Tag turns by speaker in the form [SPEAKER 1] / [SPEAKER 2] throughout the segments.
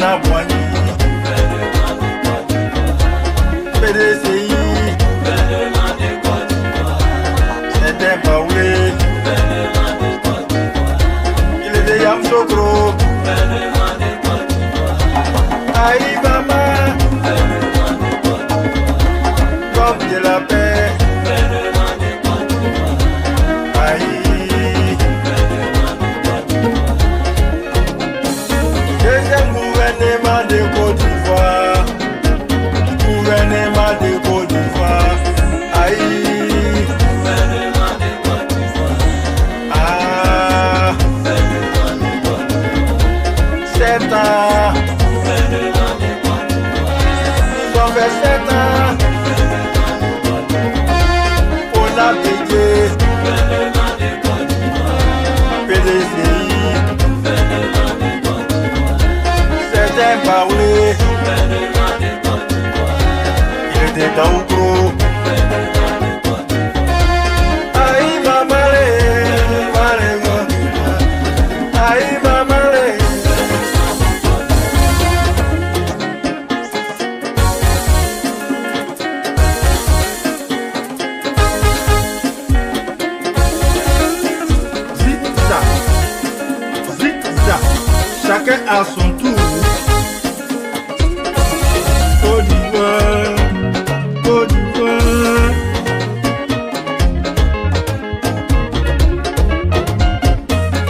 [SPEAKER 1] Nana Boigny, PDCI, c'était Baoulé, il est de Yamsokro, Aïe Mama, comme de la paix, Aïe. Deuxième gouvernement de Côte d'Ivoire, gouvernement de Côte d'Ivoire, aïe. Ah, 7 ans, ils ont fait 7 ans, on a payé, PDCI. Baoulé, il était dans le gros. Aïe mamalé, aïe mamalé. Zigzag, zigzag, chacun à son tour. Côte d'Ivoire, Côte d'Ivoire.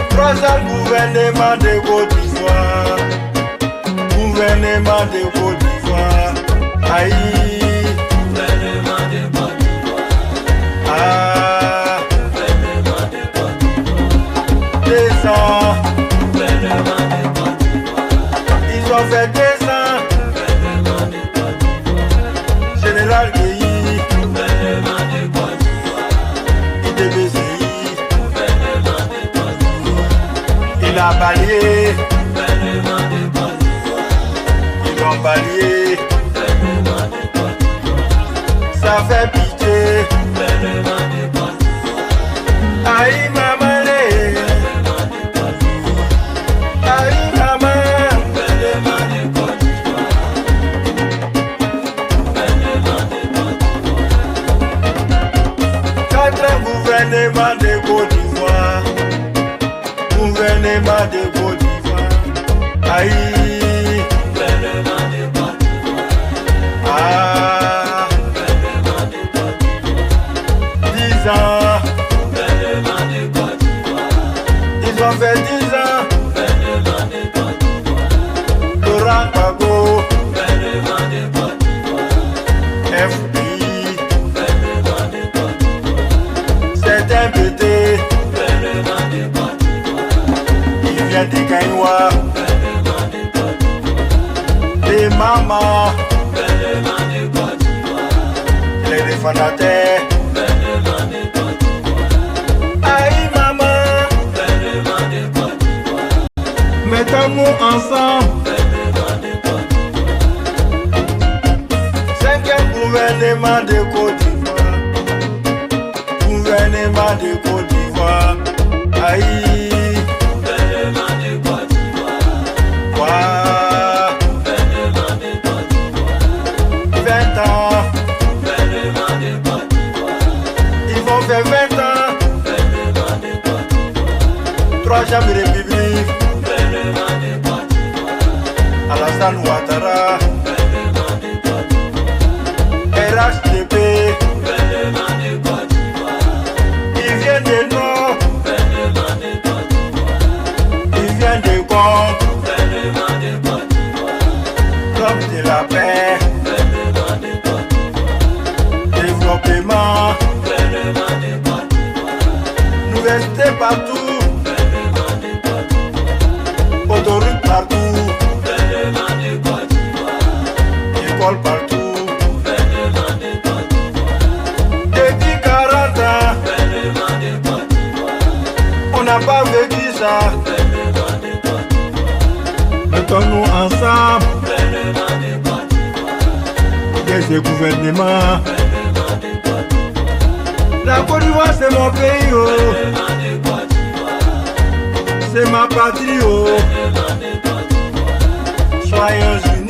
[SPEAKER 1] Troisième gouvernement de Côte d'Ivoire, gouvernement de Côte d'Ivoire, aïe. Gouvernement de Côte d'Ivoire, ah. Gouvernement de Côte d'Ivoire, 2 ans. Gouvernement de Côte d'Ivoire, ils ont fait 2 ans. Général Guéhi, gouvernement de Côte d'Ivoire, IDBCI, gouvernement de Côte d'Ivoire, il a balayé, gouvernement de Côte d'Ivoire, ils ont balayé, gouvernement de Côte d'Ivoire, ça fait pitié, gouvernement de Côte d'Ivoire, aïe mamalé, gouvernement de Côte d'Ivoire, aïe maman, gouvernement de Côte d'Ivoire. Gouvernement de Côte d'Ivoire, gouvernement de Côte d'Ivoire, aïe. Gouvernement de Côte d'Ivoire, ah. Gouvernement de Côte d'Ivoire, 10 ans. Gouvernement de Côte d'Ivoire, ils ont fait 10 ans. Gouvernement de Côte d'Ivoire, Laurent Gbagbo, gouvernement de Côte d'Ivoire, FBI. C'est un BT, gouvernement de Côte d'Ivoire, il vient de Gaïwa, gouvernement de Côte d'Ivoire, les mamans, gouvernement de Côte d'Ivoire, les fondateurs, gouvernement de Côte d'Ivoire, aïe maman, gouvernement de Côte d'Ivoire, mettons-nous ensemble, gouvernement de Côte d'Ivoire, 5e gouvernement de Côte d'Ivoire. Gouvernement de Côte d'Ivoire, aïe. Gouvernement de Côte d'Ivoire, ouais. Gouvernement de Côte d'Ivoire, 20 ans. Gouvernement de Côte d'Ivoire, ils vont faire 20 ans. Gouvernement de Côte d'Ivoire, 3e République. Gouvernement de Côte d'Ivoire, Alassane Ouattara. Gouvernement de Côte d'Ivoire, RHDP. Gouvernement de Côte d'Ivoire, il vient de Nord, gouvernement de Côte d'Ivoire, il vient de Congo, gouvernement de Côte d'Ivoire, l'homme de la paix, gouvernement de Côte d'Ivoire, développement, gouvernement de Côte d'Ivoire, université partout, gouvernement de Côte d'Ivoire, autoroute partout, gouvernement de Côte d'Ivoire, école partout. On n'a pas vécu ça. Mettons-nous ensemble. Des gouvernements. La Côte d'Ivoire c'est mon pays, oh. C'est ma patrie, oh. Joyeuse